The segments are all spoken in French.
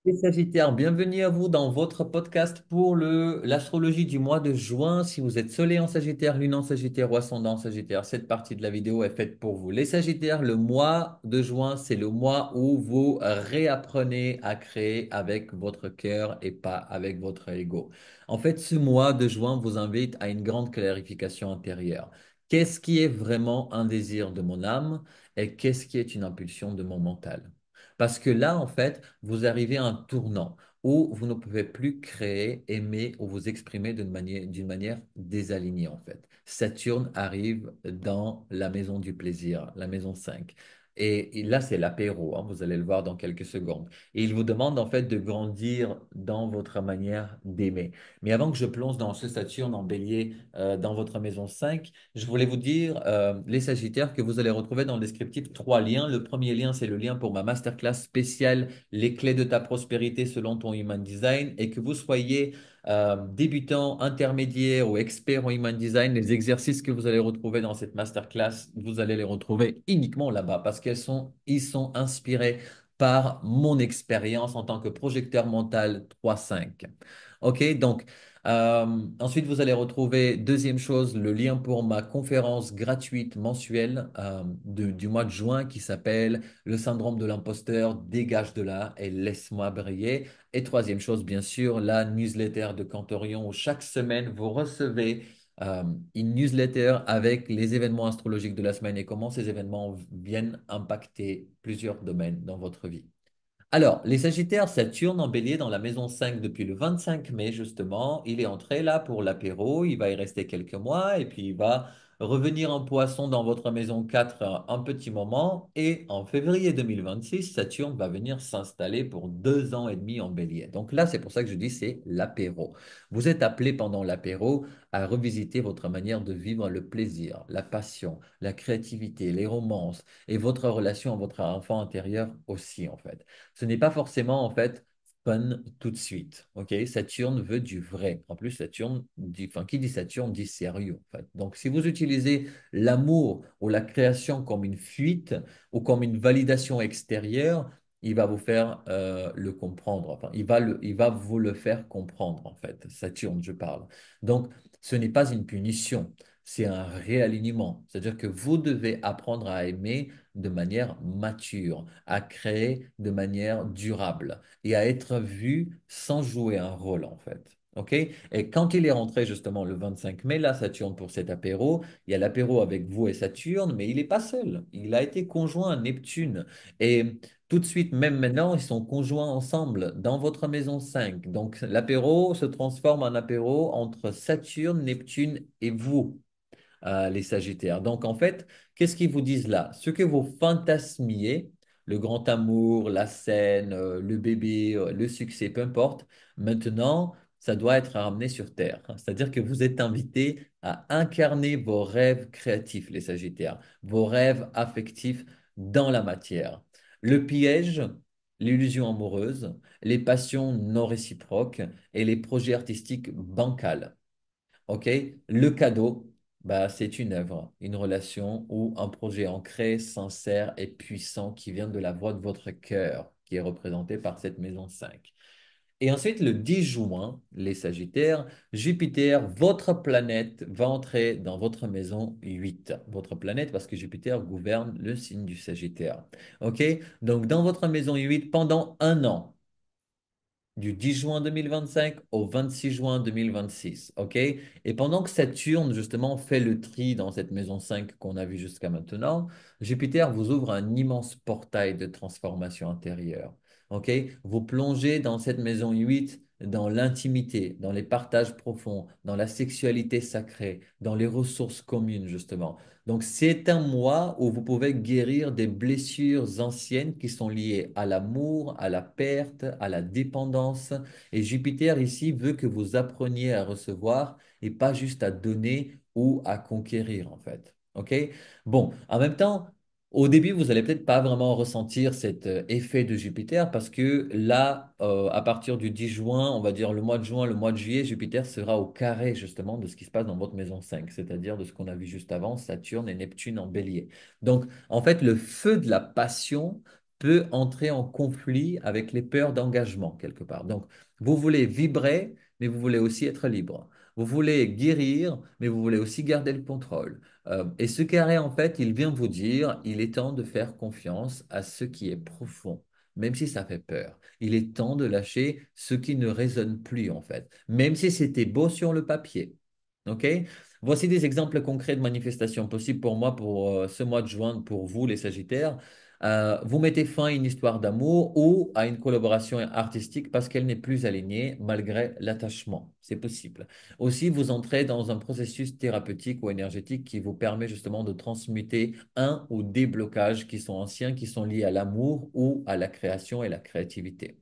Les Sagittaires, bienvenue à vous dans votre podcast pour l'astrologie du mois de juin. Si vous êtes Soleil en Sagittaire, Lune en Sagittaire ou ascendant en Sagittaire, cette partie de la vidéo est faite pour vous. Les Sagittaires, le mois de juin, c'est le mois où vous réapprenez à créer avec votre cœur et pas avec votre ego. En fait, ce mois de juin vous invite à une grande clarification intérieure. Qu'est-ce qui est vraiment un désir de mon âme et qu'est-ce qui est une impulsion de mon mental? Parce que là, en fait, vous arrivez à un tournant où vous ne pouvez plus créer, aimer ou vous exprimer d'une manière désalignée, en fait. Saturne arrive dans la maison du plaisir, la maison 5. Et là, c'est l'apéro, hein, vous allez le voir dans quelques secondes. Et il vous demande en fait de grandir dans votre manière d'aimer. Mais avant que je plonge dans ce Saturne en bélier dans votre maison 5, je voulais vous dire, les Sagittaires, que vous allez retrouver dans le descriptif trois liens. Le premier lien, c'est le lien pour ma masterclass spéciale, Les clés de ta prospérité selon ton Human Design. Et que vous soyez débutant, intermédiaire ou expert en Human Design, les exercices que vous allez retrouver dans cette masterclass, vous allez les retrouver uniquement là-bas parce ils sont inspirés par mon expérience en tant que projecteur mental 3-5. OK, donc ensuite, vous allez retrouver, deuxième chose, le lien pour ma conférence gratuite mensuelle du mois de juin qui s'appelle Le syndrome de l'imposteur, dégage de là et laisse-moi briller. Et troisième chose, bien sûr, la newsletter de Cantorion où chaque semaine, vous recevez euh, une newsletter avec les événements astrologiques de la semaine et comment ces événements viennent impacter plusieurs domaines dans votre vie. Alors, les Sagittaires, Saturne en bélier dans la maison 5 depuis le 25 mai, justement. Il est entré là pour l'apéro. Il va y rester quelques mois et puis il va revenir en poisson dans votre maison 4 un petit moment. Et en février 2026, Saturne va venir s'installer pour 2 ans et demi en bélier. Donc là, c'est pour ça que je dis c'est l'apéro. Vous êtes appelé pendant l'apéro à revisiter votre manière de vivre le plaisir, la passion, la créativité, les romances et votre relation à votre enfant intérieur aussi, en fait. Ce n'est pas forcément en fait fun tout de suite. Ok, Saturne veut du vrai. En plus, Saturne dit, enfin, qui dit Saturne dit sérieux. En fait. Donc, si vous utilisez l'amour ou la création comme une fuite ou comme une validation extérieure, il va vous faire le comprendre. Enfin, il va vous le faire comprendre, en fait. Saturne, je parle. Donc, ce n'est pas une punition, c'est un réalignement. C'est-à-dire que vous devez apprendre à aimer de manière mature, à créer de manière durable et à être vu sans jouer un rôle en fait. OK? Et quand il est rentré justement le 25 mai, là, Saturne pour cet apéro, il y a l'apéro avec vous et Saturne, mais il n'est pas seul. Il a été conjoint à Neptune. Et tout de suite, même maintenant, ils sont conjoints ensemble dans votre maison 5. Donc l'apéro se transforme en apéro entre Saturne, Neptune et vous les Sagittaires. Donc, en fait, qu'est-ce qu'ils vous disent là? Ce que vous fantasmiez, le grand amour, la scène, le bébé, le succès, peu importe, maintenant, ça doit être ramené sur Terre. C'est-à-dire que vous êtes invité à incarner vos rêves créatifs, les Sagittaires, vos rêves affectifs dans la matière. Le piège, l'illusion amoureuse, les passions non réciproques et les projets artistiques bancals. OK? Le cadeau, bah, c'est une œuvre, une relation ou un projet ancré, sincère et puissant qui vient de la voix de votre cœur, qui est représenté par cette maison 5. Et ensuite, le 10 juin, les Sagittaires, Jupiter, votre planète, va entrer dans votre maison 8. Votre planète, parce que Jupiter gouverne le signe du Sagittaire. OK? Donc, dans votre maison 8, pendant un an, du 10 juin 2025 au 26 juin 2026. OK? Et pendant que Saturne, justement, fait le tri dans cette maison 5 qu'on a vue jusqu'à maintenant, Jupiter vous ouvre un immense portail de transformation intérieure. OK? Vous plongez dans cette maison 8 dans l'intimité, dans les partages profonds, dans la sexualité sacrée, dans les ressources communes, justement. Donc, c'est un mois où vous pouvez guérir des blessures anciennes qui sont liées à l'amour, à la perte, à la dépendance. Et Jupiter ici veut que vous appreniez à recevoir et pas juste à donner ou à conquérir, en fait. OK? Bon, en même temps, au début, vous allez peut-être pas vraiment ressentir cet effet de Jupiter parce que là, à partir du 10 juin, on va dire le mois de juin, le mois de juillet, Jupiter sera au carré justement de ce qui se passe dans votre maison 5, c'est-à-dire de ce qu'on a vu juste avant, Saturne et Neptune en bélier. Donc, en fait, le feu de la passion peut entrer en conflit avec les peurs d'engagement quelque part. Donc, vous voulez vibrer, mais vous voulez aussi être libre. Vous voulez guérir, mais vous voulez aussi garder le contrôle. Et ce carré, en fait, il vient vous dire, il est temps de faire confiance à ce qui est profond, même si ça fait peur. Il est temps de lâcher ce qui ne résonne plus, en fait, même si c'était beau sur le papier. OK? Voici des exemples concrets de manifestations possibles pour moi pour ce mois de juin, pour vous, les Sagittaires. Vous mettez fin à une histoire d'amour ou à une collaboration artistique parce qu'elle n'est plus alignée malgré l'attachement. C'est possible. Aussi, vous entrez dans un processus thérapeutique ou énergétique qui vous permet justement de transmuter un ou des blocages qui sont anciens, qui sont liés à l'amour ou à la création et la créativité.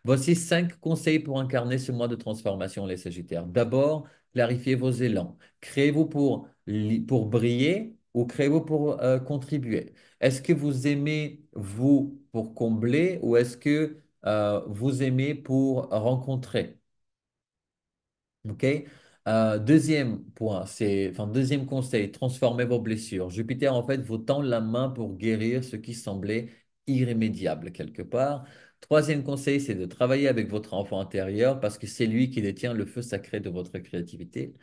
Voici 5 conseils pour incarner ce mois de transformation, les Sagittaires. D'abord, clarifiez vos élans. Créez-vous pour briller ou créez-vous pour contribuer? Est-ce que vous aimez vous pour combler ou est-ce que vous aimez pour rencontrer? OK? Deuxième point, deuxième conseil, transformez vos blessures. Jupiter, en fait, vous tend la main pour guérir ce qui semblait irrémédiable quelque part. Troisième conseil, c'est de travailler avec votre enfant intérieur parce que c'est lui qui détient le feu sacré de votre créativité.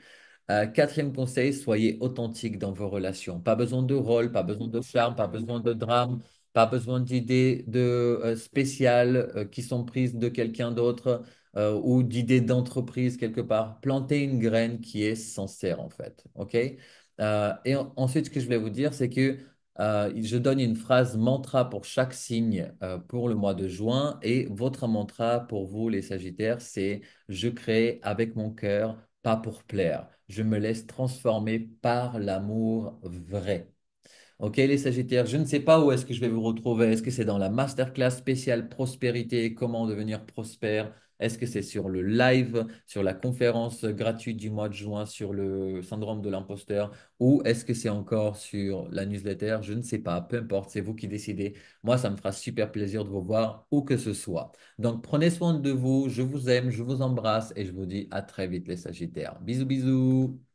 Quatrième conseil, soyez authentique dans vos relations. Pas besoin de rôle, pas besoin de charme, pas besoin de drame, pas besoin d'idées spéciales qui sont prises de quelqu'un d'autre ou d'idées d'entreprise quelque part. Plantez une graine qui est sincère en fait. OK? Ensuite, ce que je voulais vous dire, c'est que je donne une phrase mantra pour chaque signe pour le mois de juin et votre mantra pour vous, les Sagittaires, c'est je crée avec mon cœur pas pour plaire. Je me laisse transformer par l'amour vrai. Ok, les Sagittaires, je ne sais pas où est-ce que je vais vous retrouver. Est-ce que c'est dans la masterclass spéciale prospérité, comment devenir prospère? Est-ce que c'est sur le live, sur la conférence gratuite du mois de juin sur le syndrome de l'imposteur? Ou est-ce que c'est encore sur la newsletter? Je ne sais pas, peu importe, c'est vous qui décidez. Moi, ça me fera super plaisir de vous voir où que ce soit. Donc, prenez soin de vous, je vous aime, je vous embrasse et je vous dis à très vite les Sagittaires. Bisous, bisous.